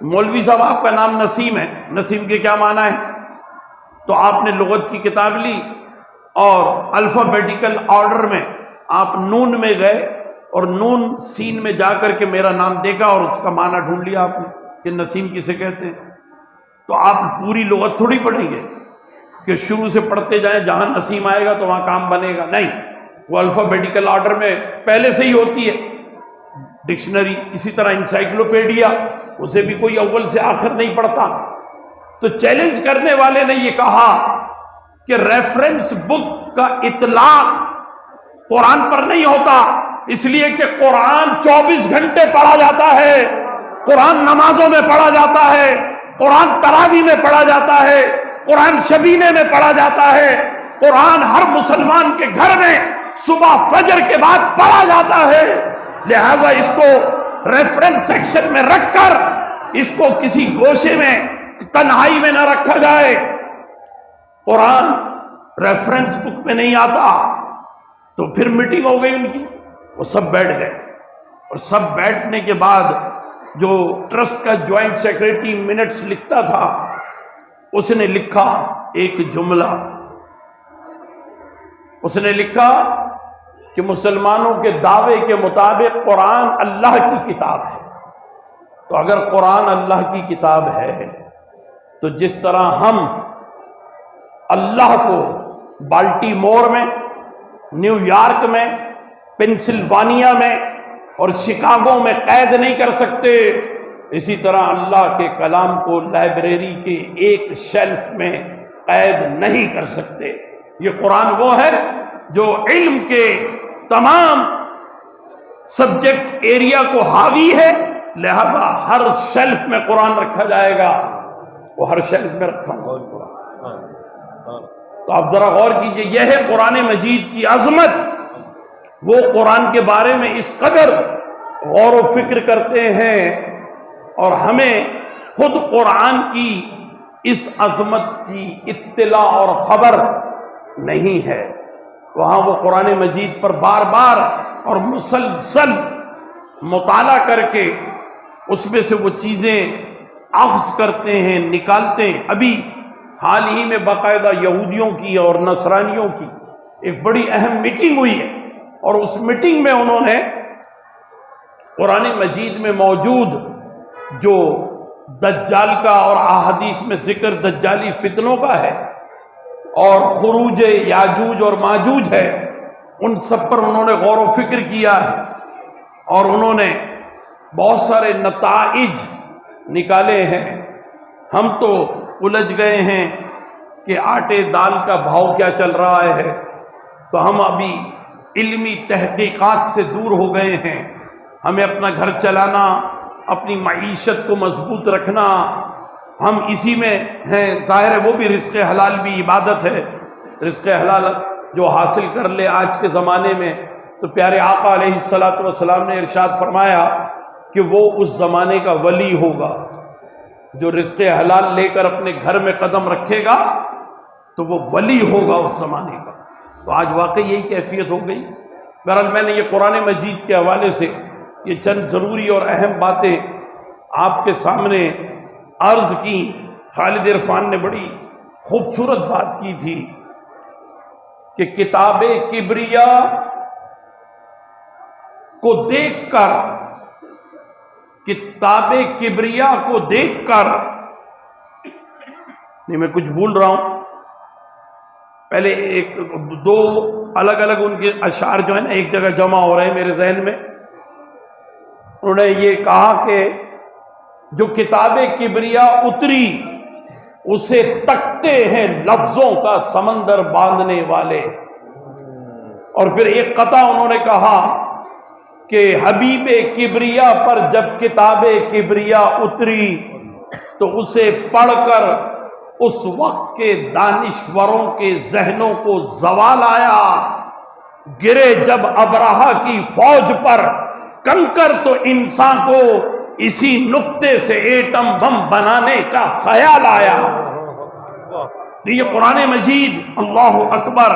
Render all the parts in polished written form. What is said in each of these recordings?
مولوی صاحب آپ کا نام نسیم ہے، نسیم کے کیا معنی ہے؟ تو آپ نے لغت کی کتاب لی اور الفابیٹیکل آرڈر میں آپ نون میں گئے اور نون سین میں جا کر کے میرا نام دیکھا اور اس کا معنی ڈھونڈ لیا آپ نے کہ نسیم کسے کہتے ہیں۔ تو آپ پوری لغت تھوڑی پڑھیں گے کہ شروع سے پڑھتے جائیں، جہاں نسیم آئے گا تو وہاں کام بنے گا، نہیں، وہ الفابیٹیکل آرڈر میں پہلے سے ہی ہوتی ہے۔ ڈکشنری اسی طرح انسائکلوپیڈیا، اسے بھی کوئی اول سے آخر نہیں پڑھتا۔ تو چیلنج کرنے والے نے یہ کہا کہ ریفرنس بک کا اطلاق قرآن پر نہیں ہوتا، اس لیے کہ قرآن 24 گھنٹے پڑھا جاتا ہے، قرآن نمازوں میں پڑھا جاتا ہے، قرآن تراویح میں پڑھا جاتا ہے، قرآن شبینے میں پڑھا جاتا ہے، قرآن ہر مسلمان کے گھر میں صبح فجر کے بعد پڑھا جاتا ہے۔ لہذا اس کو ریفرنس سیکشن میں رکھ کر اس کو کسی گوشے میں تنہائی میں نہ رکھا جائے۔ قرآن ریفرنس بک میں نہیں آتا۔ تو پھر میٹنگ ہو گئی ان کی، وہ سب بیٹھ گئے اور سب بیٹھنے کے بعد جو ٹرسٹ کا جوائنٹ سیکریٹری منٹس لکھتا تھا اس نے لکھا ایک جملہ، اس نے لکھا کہ مسلمانوں کے دعوے کے مطابق قرآن اللہ کی کتاب ہے۔ تو اگر قرآن اللہ کی کتاب ہے تو جس طرح ہم اللہ کو بالٹی مور میں، نیو یارک میں، پنسلوانیا میں اور شکاگو میں قید نہیں کر سکتے، اسی طرح اللہ کے کلام کو لائبریری کے ایک شیلف میں قید نہیں کر سکتے۔ یہ قرآن وہ ہے جو علم کے تمام سبجیکٹ ایریا کو حاوی ہے، لہذا ہر شیلف میں قرآن رکھا جائے گا، وہ ہر شیلف میں رکھا ہوگا قرآن۔ تو آپ ذرا غور کیجئے، یہ ہے قرآن مجید کی عظمت۔ وہ قرآن کے بارے میں اس قدر غور و فکر کرتے ہیں اور ہمیں خود قرآن کی اس عظمت کی اطلاع اور خبر نہیں ہے۔ وہاں وہ قرآن مجید پر بار بار اور مسلسل مطالعہ کر کے اس میں سے وہ چیزیں اخذ کرتے ہیں، نکالتے ہیں۔ ابھی حال ہی میں باقاعدہ یہودیوں کی اور نصرانیوں کی ایک بڑی اہم میٹنگ ہوئی ہے، اور اس میٹنگ میں انہوں نے قرآن مجید میں موجود جو دجال کا اور احادیث میں ذکر دجالی فتنوں کا ہے اور خروج یاجوج اور ماجوج ہے، ان سب پر انہوں نے غور و فکر کیا ہے اور انہوں نے بہت سارے نتائج نکالے ہیں۔ ہم تو الجھ گئے ہیں کہ آٹے دال کا بھاؤ کیا چل رہا ہے، تو ہم ابھی علمی تحقیقات سے دور ہو گئے ہیں۔ ہمیں اپنا گھر چلانا، اپنی معیشت کو مضبوط رکھنا، ہم اسی میں ہیں۔ ظاہر ہے وہ بھی رزق حلال بھی عبادت ہے، رزق حلال جو حاصل کر لے آج کے زمانے میں، تو پیارے آقا علیہ الصلوۃ والسلام نے ارشاد فرمایا کہ وہ اس زمانے کا ولی ہوگا جو رزق حلال لے کر اپنے گھر میں قدم رکھے گا، تو وہ ولی ہوگا اس زمانے کا۔ تو آج واقعی یہی کیفیت ہو گئی۔ بہرحال میں نے یہ قرآن مجید کے حوالے سے یہ چند ضروری اور اہم باتیں آپ کے سامنے عرض کی۔ خالد عرفان نے بڑی خوبصورت بات کی تھی کہ کتاب کبریا کو دیکھ کر، کتاب کبریا کو دیکھ کر، نہیں میں کچھ بھول رہا ہوں، پہلے ایک دو الگ الگ ان کے اشعار جو ہیں نا ایک جگہ جمع ہو رہے ہیں میرے ذہن میں۔ انہوں نے یہ کہا کہ جو کتاب کبریا اتری اسے تکتے ہیں لفظوں کا سمندر باندھنے والے، اور پھر ایک قطعہ انہوں نے کہا کہ حبیب کبریا پر جب کتاب کبریا اتری تو اسے پڑھ کر اس وقت کے دانشوروں کے ذہنوں کو زوال آیا، گرے جب ابرہہ کی فوج پر کنکر تو انسان کو اسی نقطے سے ایٹم بم بنانے کا خیال آیا۔ تو یہ قرآن مجید، اللہ اکبر،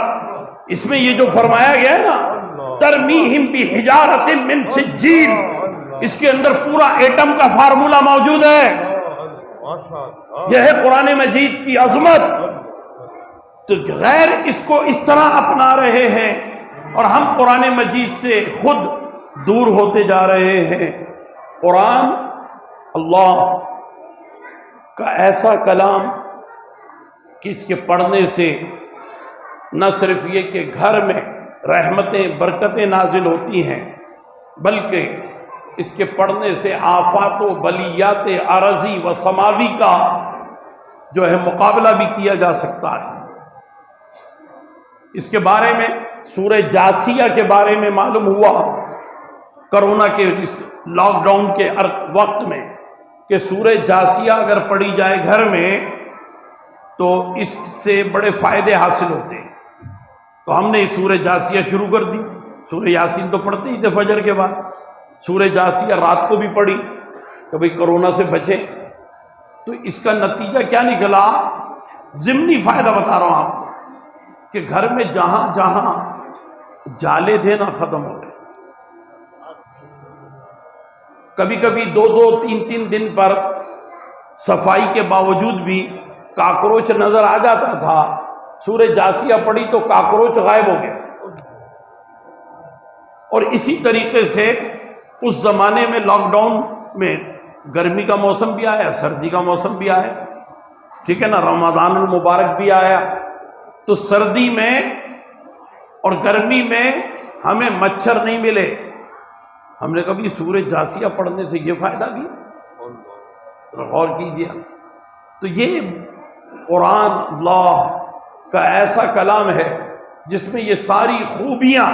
اس میں یہ جو فرمایا گیا ہے نا ترمیہم بحجارۃ من سجیل، اس کے اندر پورا ایٹم کا فارمولہ موجود ہے۔ یہ ہے قرآن مجید کی عظمت. تو غیر اس کو اس طرح اپنا رہے ہیں اور ہم قرآن مجید سے خود دور ہوتے جا رہے ہیں. قرآن اللہ کا ایسا کلام کہ اس کے پڑھنے سے نہ صرف یہ کہ گھر میں رحمتیں برکتیں نازل ہوتی ہیں، بلکہ اس کے پڑھنے سے آفات و بلیات عارضی و سماوی کا جو ہے مقابلہ بھی کیا جا سکتا ہے. اس کے بارے میں سورہ جاسیہ کے بارے میں معلوم ہوا کرونا کے اس لاک ڈاؤن کے وقت میں کہ سورہ جاسیہ اگر پڑھی جائے گھر میں تو اس سے بڑے فائدے حاصل ہوتے ہیں. تو ہم نے سورہ جاسیہ شروع کر دی. سورہ یاسین تو پڑھتے ہی تھے فجر کے بعد، سورہ جاسیہ رات کو بھی پڑھی کہ بھئی کرونا سے بچیں. تو اس کا نتیجہ کیا نکلا؟ ضمنی فائدہ بتا رہا ہوں آپ کو کہ گھر میں جہاں جہاں جالے تھے نا ختم ہو گئے. کبھی کبھی 2-3 دن پر صفائی کے باوجود بھی کاکروچ نظر آ جاتا تھا. سورہ جاسیہ پڑھی تو کاکروچ غائب ہو گیا. اور اسی طریقے سے اس زمانے میں لاک ڈاؤن میں گرمی کا موسم بھی آیا، سردی کا موسم بھی آیا، ٹھیک ہے نا، رمضان المبارک بھی آیا. تو سردی میں اور گرمی میں ہمیں مچھر نہیں ملے. ہم نے کبھی سورہ جاسیہ پڑھنے سے یہ فائدہ بھی غور کیجیے. تو یہ قرآن اللہ کا ایسا کلام ہے جس میں یہ ساری خوبیاں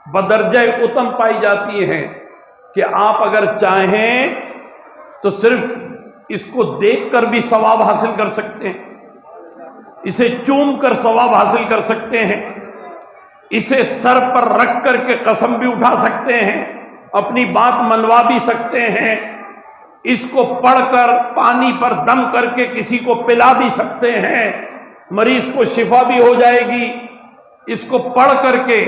بدرجہ اتم پائی جاتی ہیں کہ آپ اگر چاہیں تو صرف اس کو دیکھ کر بھی ثواب حاصل کر سکتے ہیں، اسے چوم کر ثواب حاصل کر سکتے ہیں، اسے سر پر رکھ کر کے قسم بھی اٹھا سکتے ہیں، اپنی بات منوا بھی سکتے ہیں، اس کو پڑھ کر پانی پر دم کر کے کسی کو پلا بھی سکتے ہیں، مریض کو شفا بھی ہو جائے گی. اس کو پڑھ کر کے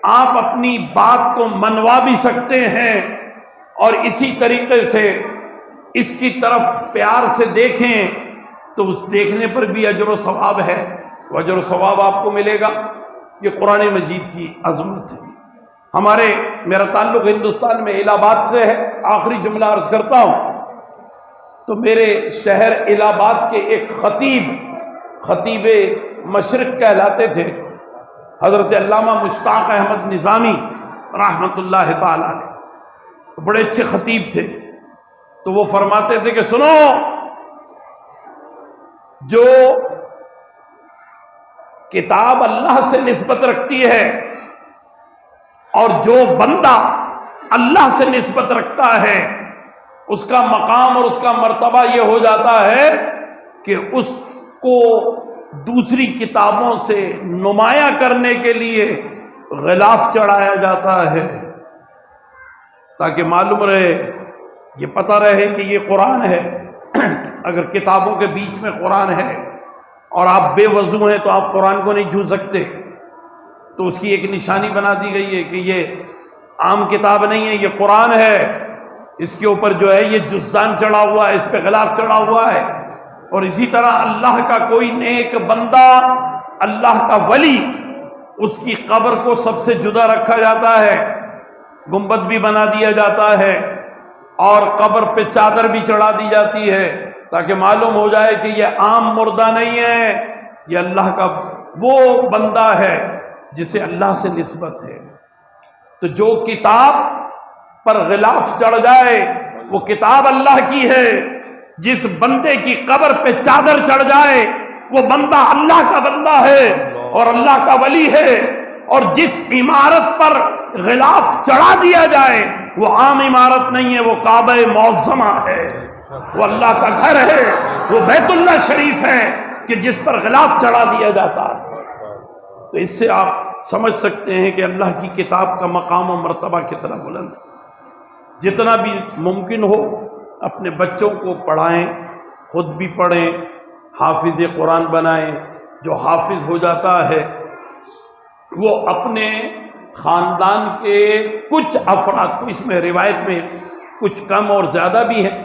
آپ اپنی بات کو منوا بھی سکتے ہیں. اور اسی طریقے سے اس کی طرف پیار سے دیکھیں تو اس دیکھنے پر بھی اجر و ثواب ہے، وہ اجر و ثواب آپ کو ملے گا. یہ قرآن مجید کی عظمت ہے. میرا تعلق ہندوستان میں الہ آباد سے ہے. آخری جملہ عرض کرتا ہوں. تو میرے شہر الہ آباد کے ایک خطیب مشرق کہلاتے تھے، حضرت علامہ مشتاق احمد نظامی رحمت اللہ تعالی علیہ. بڑے اچھے خطیب تھے. تو وہ فرماتے تھے کہ سنو، جو کتاب اللہ سے نسبت رکھتی ہے اور جو بندہ اللہ سے نسبت رکھتا ہے، اس کا مقام اور اس کا مرتبہ یہ ہو جاتا ہے کہ اس کو دوسری کتابوں سے نمایاں کرنے کے لیے غلاف چڑھایا جاتا ہے، تاکہ معلوم رہے، یہ پتہ رہے کہ یہ قرآن ہے. اگر کتابوں کے بیچ میں قرآن ہے اور آپ بے وضو ہیں تو آپ قرآن کو نہیں چھو سکتے. تو اس کی ایک نشانی بنا دی گئی ہے کہ یہ عام کتاب نہیں ہے، یہ قرآن ہے. اس کے اوپر جو ہے یہ جزدان چڑھا ہوا ہے، اس پہ غلاف چڑھا ہوا ہے. اور اسی طرح اللہ کا کوئی نیک بندہ، اللہ کا ولی، اس کی قبر کو سب سے جدا رکھا جاتا ہے، گنبد بھی بنا دیا جاتا ہے اور قبر پہ چادر بھی چڑھا دی جاتی ہے، تاکہ معلوم ہو جائے کہ یہ عام مردہ نہیں ہے، یہ اللہ کا وہ بندہ ہے جسے اللہ سے نسبت ہے. تو جو کتاب پر غلاف چڑھ جائے وہ کتاب اللہ کی ہے. جس بندے کی قبر پہ چادر چڑھ جائے وہ بندہ اللہ کا بندہ ہے اور اللہ کا ولی ہے. اور جس عمارت پر غلاف چڑھا دیا جائے وہ عام عمارت نہیں ہے، وہ کعبہ معظمہ ہے، وہ اللہ کا گھر ہے، وہ بیت اللہ شریف ہے کہ جس پر غلاف چڑھا دیا جاتا ہے. تو اس سے آپ سمجھ سکتے ہیں کہ اللہ کی کتاب کا مقام و مرتبہ کتنا بلند ہے. جتنا بھی ممکن ہو اپنے بچوں کو پڑھائیں، خود بھی پڑھیں، حافظ قرآن بنائیں. جو حافظ ہو جاتا ہے وہ اپنے خاندان کے کچھ افراد کو، اس میں روایت میں کچھ کم اور زیادہ بھی ہیں،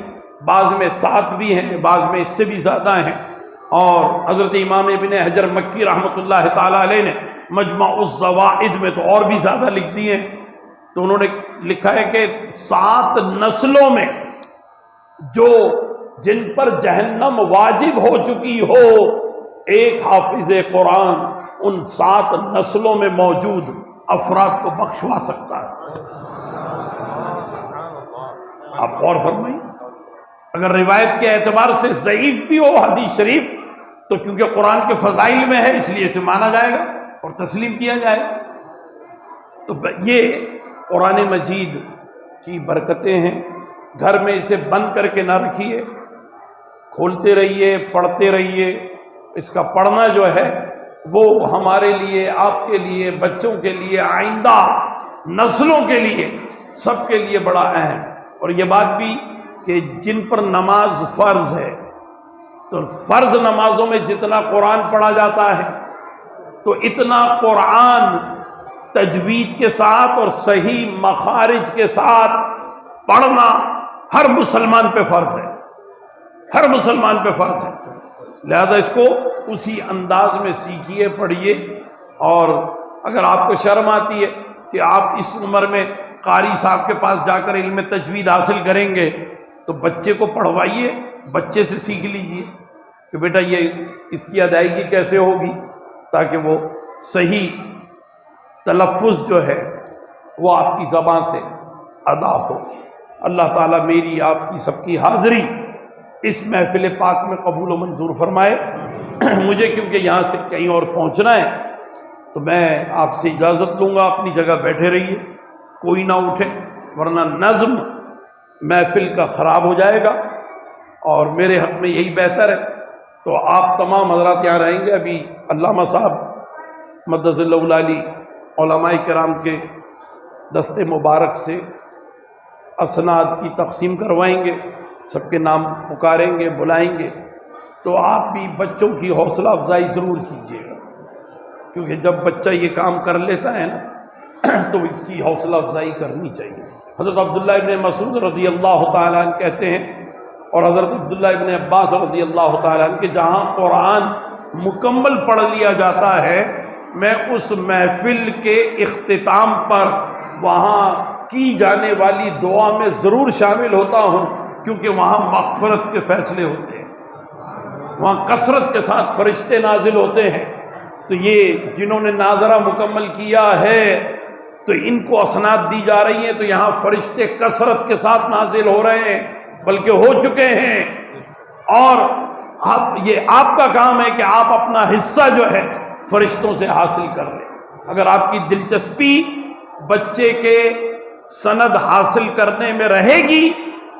بعض میں 7 بھی ہیں، بعض میں اس سے بھی زیادہ ہیں، اور حضرت امام ابن حجر مکی رحمۃ اللہ تعالی علیہ نے مجمع الزوائد میں تو اور بھی زیادہ لکھ دیے ہیں۔ تو انہوں نے لکھا ہے کہ 7 نسلوں میں جو جن پر جہنم واجب ہو چکی ہو، ایک حافظ قرآن ان 7 نسلوں میں موجود افراد کو بخشوا سکتا ہے۔ آپ غور فرمائیں، اگر روایت کے اعتبار سے ضعیف بھی ہو حدیث شریف تو کیونکہ قرآن کے فضائل میں ہے اس لیے اسے مانا جائے گا اور تسلیم کیا جائے گا۔ تو یہ قرآن مجید کی برکتیں ہیں، گھر میں اسے بند کر کے نہ رکھیے، کھولتے رہیے، پڑھتے رہیے۔ اس کا پڑھنا جو ہے وہ ہمارے لیے، آپ کے لیے، بچوں کے لیے، آئندہ نسلوں کے لیے، سب کے لیے بڑا اہم۔ اور یہ بات بھی کہ جن پر نماز فرض ہے تو فرض نمازوں میں جتنا قرآن پڑھا جاتا ہے تو اتنا قرآن تجوید کے ساتھ اور صحیح مخارج کے ساتھ پڑھنا ہر مسلمان پہ فرض ہے، ہر مسلمان پہ فرض ہے۔ لہذا اس کو اسی انداز میں سیکھیے، پڑھیے۔ اور اگر آپ کو شرم آتی ہے کہ آپ اس عمر میں قاری صاحب کے پاس جا کر علم تجوید حاصل کریں گے تو بچے کو پڑھوائیے، بچے سے سیکھ لیجیے کہ بیٹا یہ اس کی ادائیگی کیسے ہوگی، تاکہ وہ صحیح تلفظ جو ہے وہ آپ کی زبان سے ادا ہو۔ اللہ تعالیٰ میری آپ کی سب کی حاضری اس محفل پاک میں قبول و منظور فرمائے۔ مجھے کیونکہ یہاں سے کہیں اور پہنچنا ہے تو میں آپ سے اجازت لوں گا، اپنی جگہ بیٹھے رہیے، کوئی نہ اٹھے، ورنہ نظم محفل کا خراب ہو جائے گا اور میرے حق میں یہی بہتر ہے۔ تو آپ تمام حضرات یہاں رہیں گے، ابھی علامہ صاحب مدث اللہ العالی علماء کرام کے دست مبارک سے اسناد کی تقسیم کروائیں گے، سب کے نام پکاریں گے، بلائیں گے۔ تو آپ بھی بچوں کی حوصلہ افزائی ضرور کیجیے گا، کیونکہ جب بچہ یہ کام کر لیتا ہے نا تو اس کی حوصلہ افزائی کرنی چاہیے۔ حضرت عبداللہ ابن مسعود رضی اللہ تعالیٰ عنہ کہتے ہیں، اور حضرت عبداللہ ابن عباس رضی اللہ تعالیٰ عنہ کہ جہاں قرآن مکمل پڑھ لیا جاتا ہے، میں اس محفل کے اختتام پر وہاں کی جانے والی دعا میں ضرور شامل ہوتا ہوں، کیونکہ وہاں مغفرت کے فیصلے ہوتے ہیں، وہاں کثرت کے ساتھ فرشتے نازل ہوتے ہیں۔ تو یہ جنہوں نے ناظرہ مکمل کیا ہے تو ان کو اسناد دی جا رہی ہیں، تو یہاں فرشتے کثرت کے ساتھ نازل ہو رہے ہیں، بلکہ ہو چکے ہیں۔ اور یہ آپ کا کام ہے کہ آپ اپنا حصہ جو ہے فرشتوں سے حاصل کر لیں۔ اگر آپ کی دلچسپی بچے کے سند حاصل کرنے میں رہے گی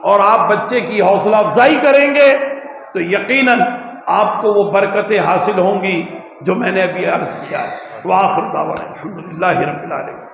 اور آپ بچے کی حوصلہ افزائی کریں گے تو یقیناً آپ کو وہ برکتیں حاصل ہوں گی جو میں نے ابھی عرض کیا ہے۔ وآخر دعوانا الحمدللہ رب العالمین۔